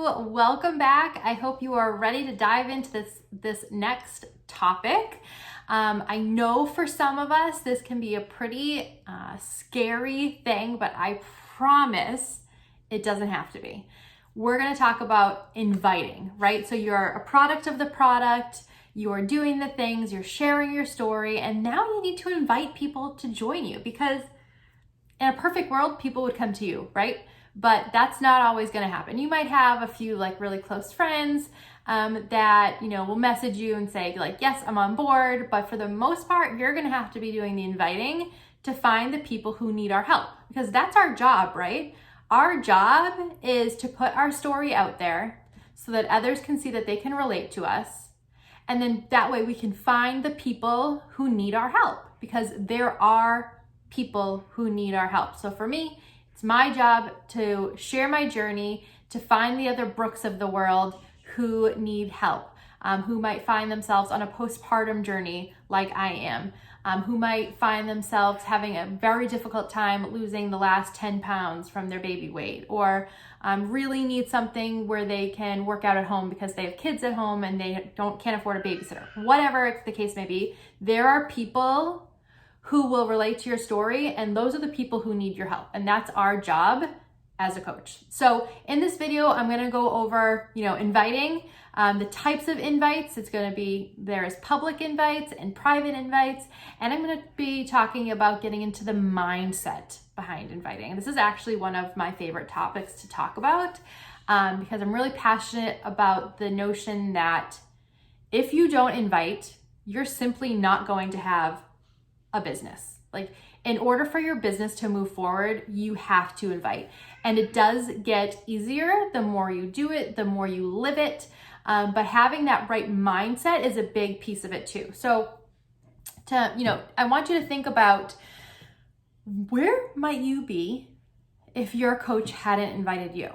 Welcome back. I hope you are ready to dive into this next topic. I know for some of us this can be a pretty scary thing, but I promise it doesn't have to be. We're going to talk about inviting, right? So you're a product of the product, you're doing the things, you're sharing your story, and now you need to invite people to join you, because in a perfect world, people would come to you, right? But that's not always going to happen. You might have a few really close friends that will message you and say yes, I'm on board. But for the most part, you're going to have to be doing the inviting to find the people who need our help, because that's our job, right? Our job is to put our story out there so that others can see that they can relate to us. And then that way we can find the people who need our help, because there are people who need our help. So for me, it's my job to share my journey, to find the other Brooks of the world who need help, who might find themselves on a postpartum journey like I am, who might find themselves having a very difficult time losing the last 10 pounds from their baby weight, or really need something where they can work out at home because they have kids at home and they can't afford a babysitter. Whatever the case may be, there are people who will relate to your story, and those are the people who need your help, and that's our job as a coach. So in this video, I'm going to go over, inviting, the types of invites. It's going to be, there's public invites and private invites, and I'm going to be talking about getting into the mindset behind inviting. And this is actually one of my favorite topics to talk about, because I'm really passionate about the notion that if you don't invite, you're simply not going to have a business. In order for your business to move forward, you have to invite. And it does get easier the more you do it, the more you live it. But having that right mindset is a big piece of it too. So I want you to think about, where might you be if your coach hadn't invited you?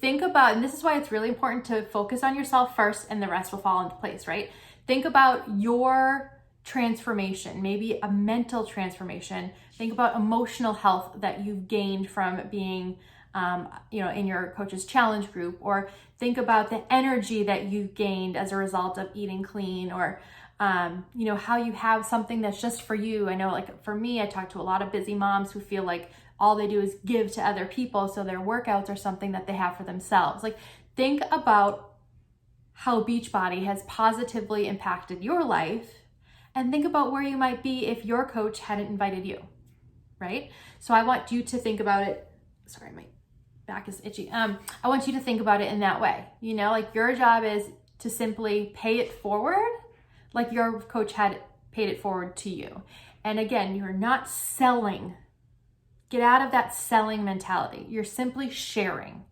Think about, and this is why it's really important to focus on yourself first and the rest will fall into place, right? Think about your transformation, maybe a mental transformation. Think about emotional health that you've gained from being in your coach's challenge group, or think about the energy that you've gained as a result of eating clean, or how you have something that's just for you. I know, for me, I talk to a lot of busy moms who feel like all they do is give to other people, so their workouts are something that they have for themselves. Think about how Beachbody has positively impacted your life, and think about where you might be if your coach hadn't invited you, right? So I want you to think about it. Sorry, my back is itchy. I want you to think about it in that way. Your job is to simply pay it forward, like your coach had paid it forward to you. And again, you're not selling. Get out of that selling mentality. You're simply sharing.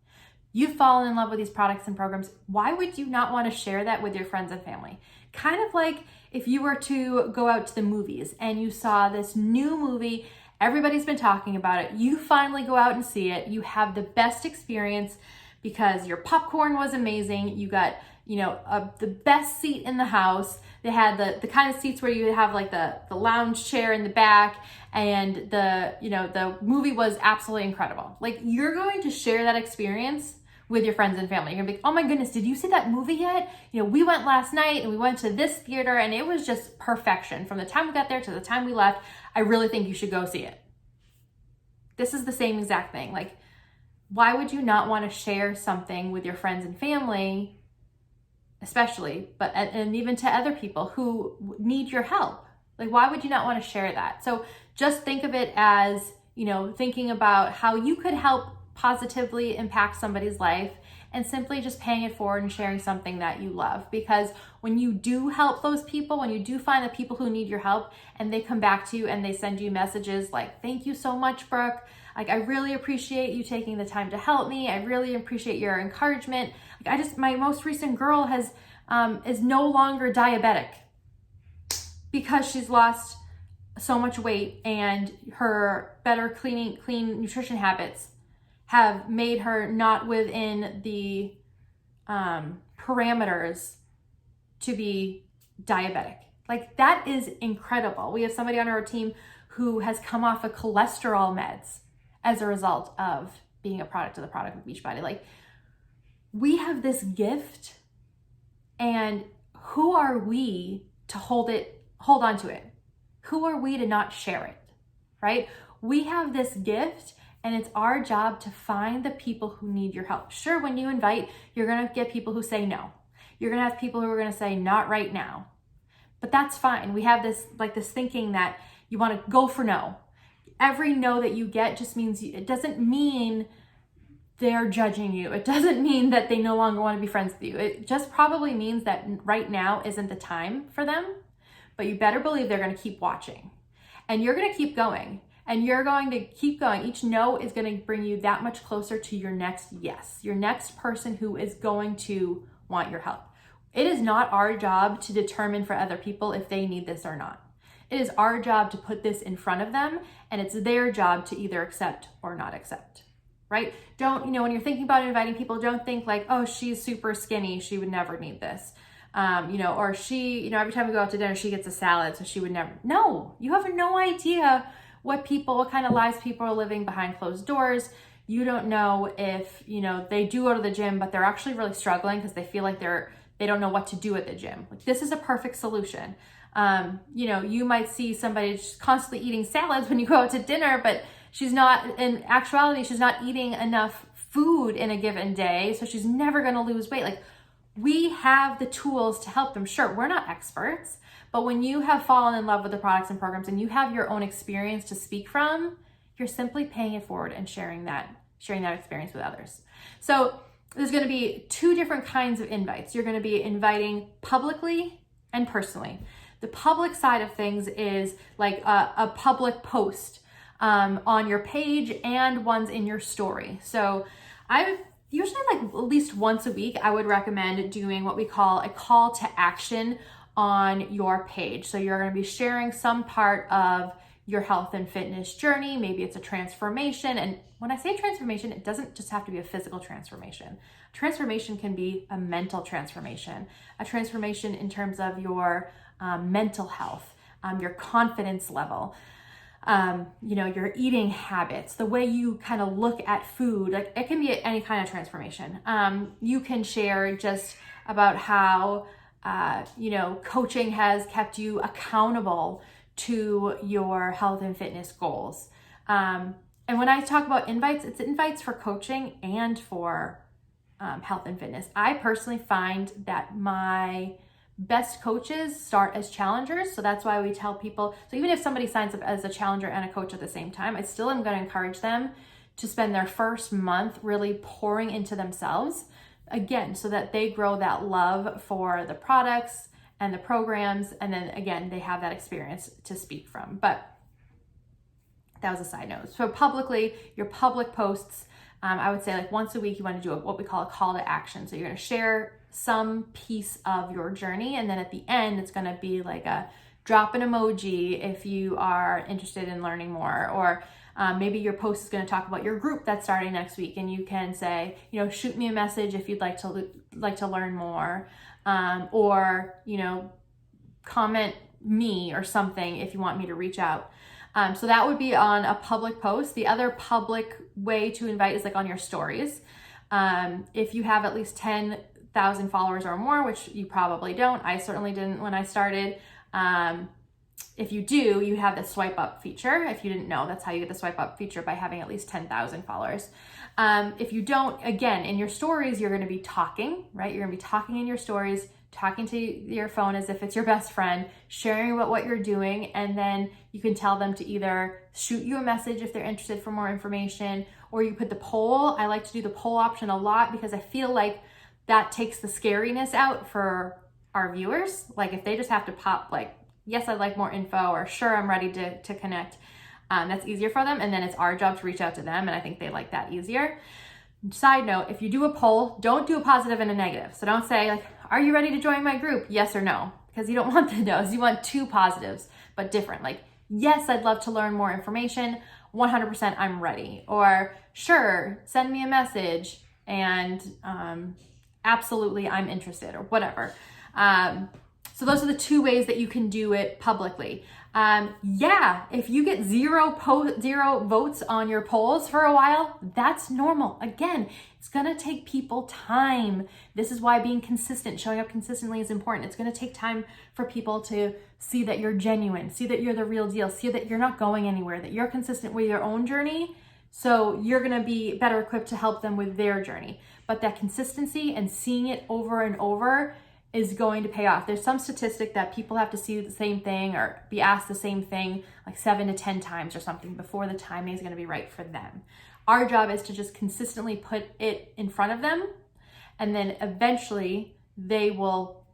You've fallen in love with these products and programs. Why would you not want to share that with your friends and family? Kind of like if you were to go out to the movies and you saw this new movie, everybody's been talking about it. You finally go out and see it. You have the best experience because your popcorn was amazing. You got, the best seat in the house. They had the kind of seats where you have the lounge chair in the back, and the movie was absolutely incredible. You're going to share that experience with your friends and family. You're gonna be, oh my goodness, did you see that movie yet? We went last night and we went to this theater and it was just perfection. From the time we got there to the time we left, I really think you should go see it. This is the same exact thing. Why would you not want to share something with your friends and family, especially, and even to other people who need your help? Why would you not want to share that? So just think of it as, thinking about how you could help positively impact somebody's life, and simply just paying it forward and sharing something that you love. Because when you do help those people, when you do find the people who need your help and they come back to you and they send you messages like, thank you so much, Brooke. I really appreciate you taking the time to help me. I really appreciate your encouragement. My most recent girl is no longer diabetic because she's lost so much weight, and her better clean nutrition habits have made her not within the parameters to be diabetic. That is incredible. We have somebody on our team who has come off of cholesterol meds as a result of being a product of the product of Beachbody. we have this gift, and who are we to hold on to it? Who are we to not share it, right? We have this gift, and it's our job to find the people who need your help. Sure, when you invite, you're gonna get people who say no. You're gonna have people who are gonna say, not right now. But that's fine. We have this thinking that you wanna go for no. Every no that you get just means, it doesn't mean they're judging you. It doesn't mean that they no longer wanna be friends with you. It just probably means that right now isn't the time for them, but you better believe they're gonna keep watching. And you're gonna keep going. And you're going to keep going. Each no is going to bring you that much closer to your next yes, your next person who is going to want your help. It is not our job to determine for other people if they need this or not. It is our job to put this in front of them, and it's their job to either accept or not accept, right? Don't, when you're thinking about inviting people, don't think like, oh, she's super skinny, she would never need this. Or she, every time we go out to dinner, she gets a salad, so she would never. No, you have no idea what kind of lives people are living behind closed doors. You don't know if, they do go to the gym, but they're actually really struggling because they feel like they don't know what to do at the gym. Like, this is a perfect solution. You might see somebody just constantly eating salads when you go out to dinner, but in actuality, she's not eating enough food in a given day, so she's never going to lose weight. Like, we have the tools to help them. Sure, we're not experts, but when you have fallen in love with the products and programs and you have your own experience to speak from, you're simply paying it forward and sharing that experience with others. So there's going to be two different kinds of invites. You're going to be inviting publicly and personally. The public side of things is like a public post on your page and ones in your story. So usually like at least once a week, I would recommend doing what we call a call to action on your page. So you're going to be sharing some part of your health and fitness journey. Maybe it's a transformation. And when I say transformation, it doesn't just have to be a physical transformation. Transformation can be a mental transformation, a transformation in terms of your mental health, your confidence level, your eating habits, the way you kind of look at food. Like, it can be any kind of transformation. You can share just about how coaching has kept you accountable to your health and fitness goals. And when I talk about invites, it's invites for coaching and for health and fitness. I personally find that my best coaches start as challengers. So that's why we tell people, so even if somebody signs up as a challenger and a coach at the same time, I still am going to encourage them to spend their first month really pouring into themselves, again, so that they grow that love for the products and the programs. And then again, they have that experience to speak from. But that was a side note. So publicly, your public posts, I would say like once a week, you want to do what we call a call to action. So you're going to share some piece of your journey. And then at the end, it's going to be like a drop an emoji if you are interested in learning more, or maybe your post is going to talk about your group that's starting next week, and you can say, shoot me a message if you'd like to learn more, or comment me or something if you want me to reach out. So that would be on a public post. The other public way to invite is like on your stories. If you have at least 10,000 followers or more, which you probably don't, I certainly didn't when I started. If you do, you have the swipe up feature. If you didn't know, that's how you get the swipe up feature, by having at least 10,000 followers. If you don't, again, in your stories, you're going to be talking, right? You're going to be talking in your stories, talking to your phone as if it's your best friend, sharing about what you're doing, and then you can tell them to either shoot you a message if they're interested for more information, or you put the poll. I like to do the poll option a lot because I feel like that takes the scariness out for our viewers. Like, if they just have to pop like, yes, I'd like more info, or sure, I'm ready to connect, that's easier for them. And then it's our job to reach out to them. And I think they like that easier. Side note, if you do a poll, don't do a positive and a negative. So don't say like, are you ready to join my group? Yes or no, because you don't want the no's. You want two positives, but different. Like, yes, I'd love to learn more information. 100% I'm ready. Or sure, send me a message, and absolutely I'm interested, or whatever. So those are the two ways that you can do it publicly. If you get zero votes on your polls for a while, that's normal. Again, It's gonna take people time. This is why being consistent, showing up consistently is important. It's gonna take time for people to see that you're genuine, see that you're the real deal, see that you're not going anywhere, that you're consistent with your own journey. So you're gonna be better equipped to help them with their journey. But that consistency and seeing it over and over is going to pay off. There's some statistic that people have to see the same thing or be asked the same thing like 7 to 10 times or something before the timing is going to be right for them. Our job is to just consistently put it in front of them, and then eventually they will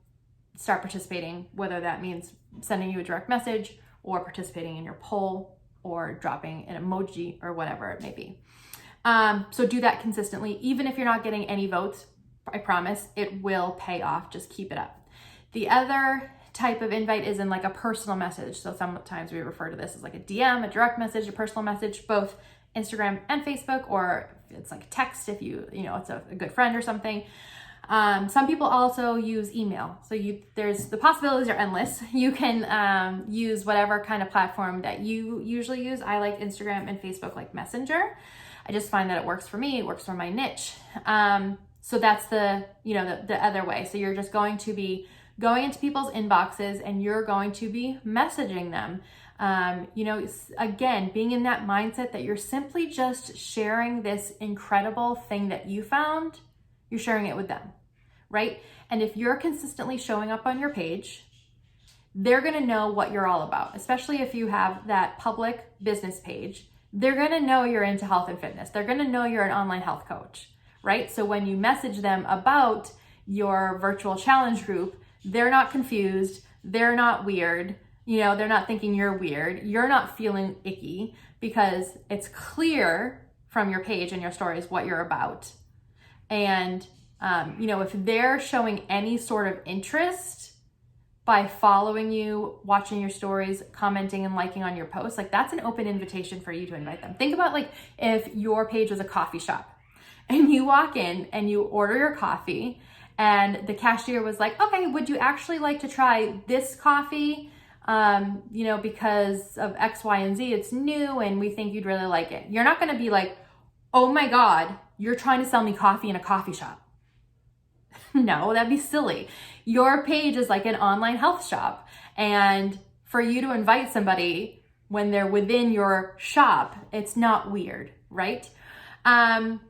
start participating, whether that means sending you a direct message or participating in your poll or dropping an emoji or whatever it may be. So do that consistently. Even if you're not getting any votes, I promise it will pay off. Just keep it up. The other type of invite is in like a personal message. So sometimes we refer to this as like a DM, a direct message, a personal message, both Instagram and Facebook, or it's like text if it's a good friend or something. Some people also use email. So there's the possibilities are endless. You can use whatever kind of platform that you usually use. I like Instagram and Facebook like Messenger. I just find that it works for me. It works for my niche. So that's the other way. So you're just going to be going into people's inboxes and you're going to be messaging them. Again, being in that mindset that you're simply just sharing this incredible thing that you found, you're sharing it with them, right? And if you're consistently showing up on your page, they're going to know what you're all about, especially if you have that public business page. They're going to know you're into health and fitness. They're going to know you're an online health coach, right? So when you message them about your virtual challenge group, they're not confused. They're not weird. They're not thinking you're weird. You're not feeling icky because it's clear from your page and your stories what you're about. And, if they're showing any sort of interest by following you, watching your stories, commenting and liking on your posts, like that's an open invitation for you to invite them. Think about like if your page was a coffee shop and you walk in and you order your coffee and the cashier was like, okay, would you actually like to try this coffee? Because of X, Y, and Z, it's new and we think you'd really like it. You're not going to be like, oh my God, you're trying to sell me coffee in a coffee shop. No, that'd be silly. Your page is like an online health shop. And for you to invite somebody when they're within your shop, it's not weird, right? I'm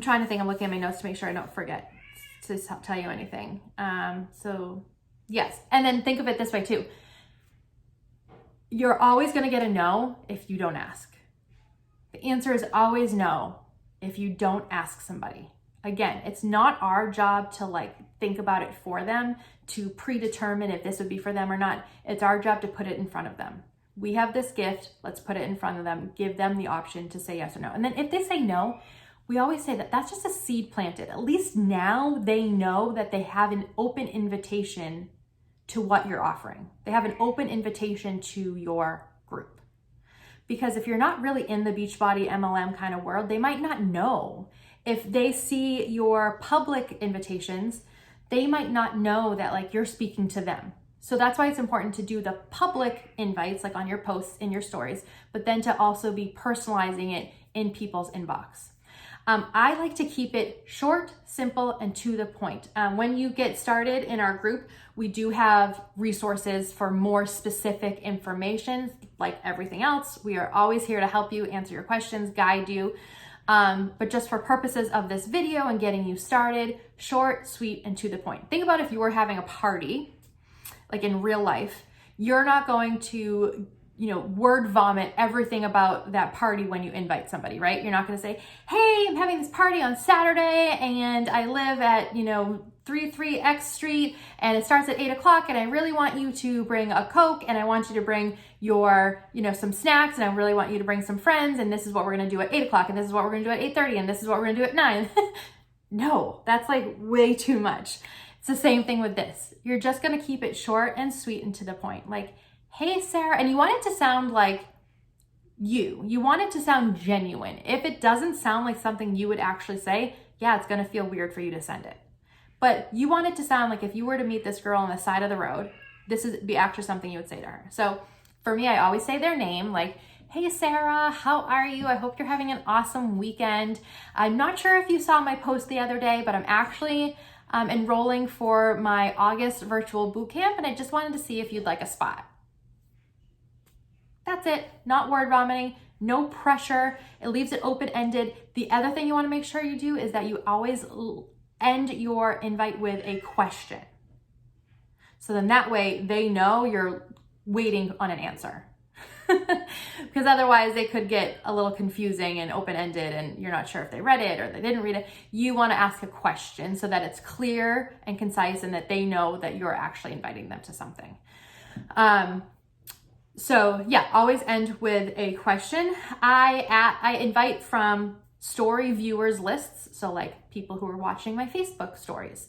trying to think, I'm looking at my notes to make sure I don't forget to tell you anything. Yes. And then think of it this way too. You're always going to get a no if you don't ask. The answer is always no if you don't ask somebody. Again, it's not our job to like think about it for them, to predetermine if this would be for them or not. It's our job to put it in front of them. We have this gift. Let's put it in front of them. Give them the option to say yes or no. And then if they say no, we always say that that's just a seed planted. At least now they know that they have an open invitation to what you're offering. They have an open invitation to your group. Because if you're not really in the Beachbody MLM kind of world, they might not know. If they see your public invitations, they might not know that like you're speaking to them. So that's why it's important to do the public invites like on your posts, in your stories, but then to also be personalizing it in people's inbox. I like to keep it short, simple, and to the point. When you get started in our group, we do have resources for more specific information. Like everything else, we are always here to help you, answer your questions, guide you. But just for purposes of this video and getting you started, short, sweet, and to the point. Think about if you were having a party, like in real life, you're not going to word vomit everything about that party when you invite somebody, right? You're not going to say, hey, I'm having this party on Saturday and I live at, 33X Street and it starts at 8:00 and I really want you to bring a Coke and I want you to bring your, some snacks and I really want you to bring some friends and this is what we're going to do at 8:00 and this is what we're going to do at 8:30 and this is what we're going to do at 9. No, that's like way too much. It's the same thing with this. You're just going to keep it short and sweet and to the point. Like, hey, Sarah, and you want it to sound like you want it to sound genuine. If it doesn't sound like something you would actually say, yeah, it's going to feel weird for you to send it. But you want it to sound like if you were to meet this girl on the side of the road, this is be actually something you would say to her. So for me, I always say their name, like, Hey Sarah, how are you? I hope you're having an awesome weekend. I'm not sure if you saw my post the other day, but I'm actually enrolling for my August virtual bootcamp, and I just wanted to see if you'd like a spot. That's it, not word vomiting, no pressure. It leaves it open-ended. The other thing you want to make sure you do is that you always end your invite with a question. So then that way they know you're waiting on an answer. Because otherwise it could get a little confusing and open-ended and you're not sure if they read it or they didn't read it. You want to ask a question so that it's clear and concise and that they know that you're actually inviting them to something. So yeah, always end with a question. I invite from story viewers lists. So like people who are watching my Facebook stories.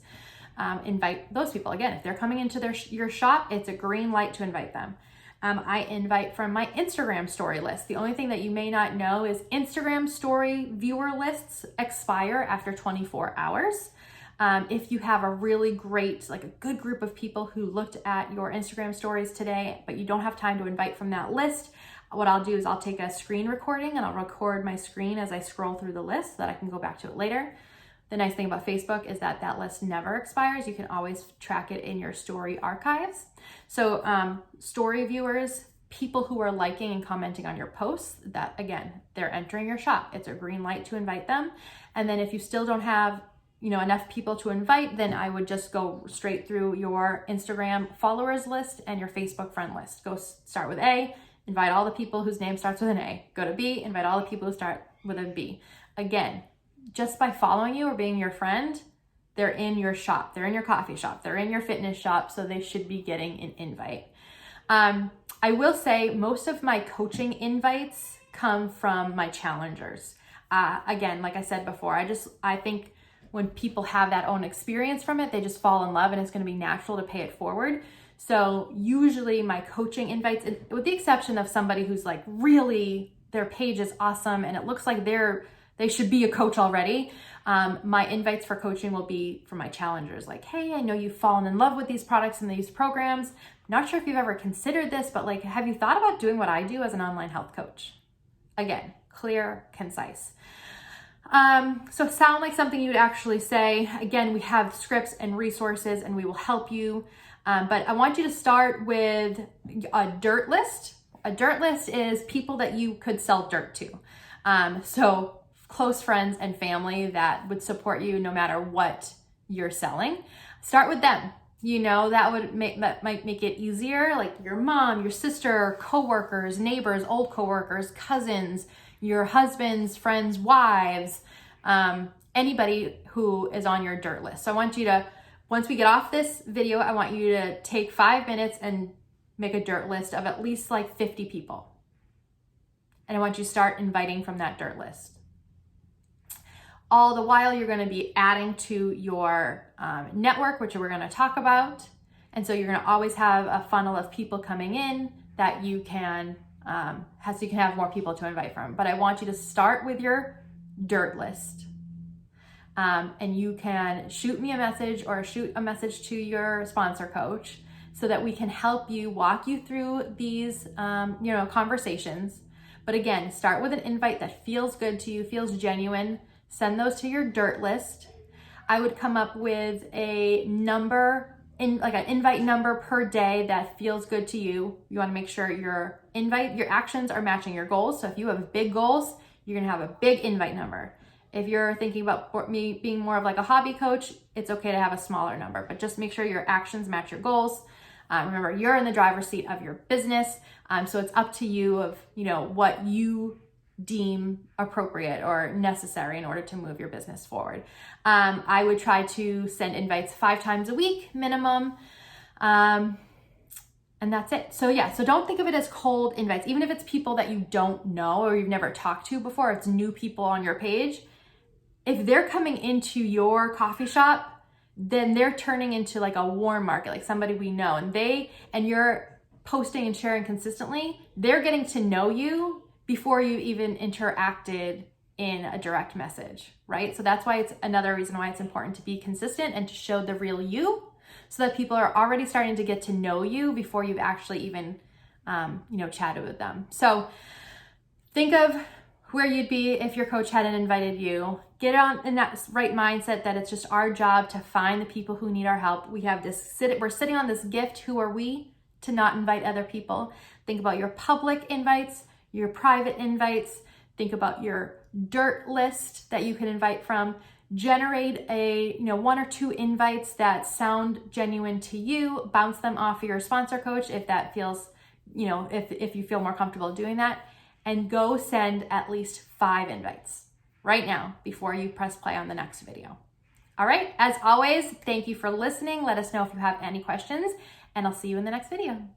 Invite those people. Again, if they're coming into your shop, it's a green light to invite them. I invite from my Instagram story list. The only thing that you may not know is Instagram story viewer lists expire after 24 hours. If you have a really great, like a good group of people who looked at your Instagram stories today, but you don't have time to invite from that list, what I'll do is I'll take a screen recording and I'll record my screen as I scroll through the list so that I can go back to it later. The nice thing about Facebook is that that list never expires. You can always track it in your story archives. So story viewers, people who are liking and commenting on your posts, that again, they're entering your shop. It's a green light to invite them. And then if you still don't have enough people to invite, then I would just go straight through your Instagram followers list and your Facebook friend list. Go start with A, invite all the people whose name starts with an A. Go to B, invite all the people who start with a B. Again, just by following you or being your friend, they're in your shop, they're in your coffee shop, they're in your fitness shop, so they should be getting an invite. I will say most of my coaching invites come from my challengers. Again, like I said before, I think when people have that own experience from it, they just fall in love and it's going to be natural to pay it forward. So usually my coaching invites, with the exception of somebody who's like really, their page is awesome and it looks like they should be a coach already. My invites for coaching will be for my challengers. Like, hey, I know you've fallen in love with these products and these programs. Not sure if you've ever considered this, but like, have you thought about doing what I do as an online health coach? Again, clear, concise. So sound like something you'd actually say. Again, we have scripts and resources and we will help you. But I want you to start with a dirt list. A dirt list is people that you could sell dirt to. So close friends and family that would support you no matter what you're selling. Start with them. That might make it easier, like your mom, your sister, coworkers, neighbors, old coworkers, cousins, your husband's friends' wives, anybody who is on your dirt list. So I want you to, once we get off this video, I want you to take 5 minutes and make a dirt list of at least like 50 people. And I want you to start inviting from that dirt list. All the while, you're going to be adding to your network, which we're going to talk about. And so you're going to always have a funnel of people coming in that you can, so you can have more people to invite from. But I want you to start with your dirt list. And you can shoot me a message or shoot a message to your sponsor coach so that we can help you walk you through these, conversations. But again, start with an invite that feels good to you, feels genuine. Send those to your dirt list. I would come up with a number, an invite number per day that feels good to you. You want to make sure your actions are matching your goals. So if you have big goals, you're going to have a big invite number. If you're thinking about me being more of like a hobby coach, it's okay to have a smaller number, but just make sure your actions match your goals. Remember, you're in the driver's seat of your business. So it's up to you of, what you deem appropriate or necessary in order to move your business forward. I would try to send invites 5 times a week minimum. And that's it. So don't think of it as cold invites. Even if it's people that you don't know or you've never talked to before, it's new people on your page. If they're coming into your coffee shop, then they're turning into like a warm market, like somebody we know, and you're posting and sharing consistently, they're getting to know you before you even interacted in a direct message, right? So that's why it's another reason why it's important to be consistent and to show the real you so that people are already starting to get to know you before you've actually even, chatted with them. So think of where you'd be if your coach hadn't invited you. Get on in that right mindset that it's just our job to find the people who need our help. We're sitting on this gift. Who are we to not invite other people? Think about your public invites, your private invites. Think about your dirt list that you can invite from. Generate one or two invites that sound genuine to you. Bounce them off of your sponsor coach if that feels, if you feel more comfortable doing that. And go send at least 5 invites right now before you press play on the next video. All right, as always, thank you for listening. Let us know if you have any questions, and I'll see you in the next video.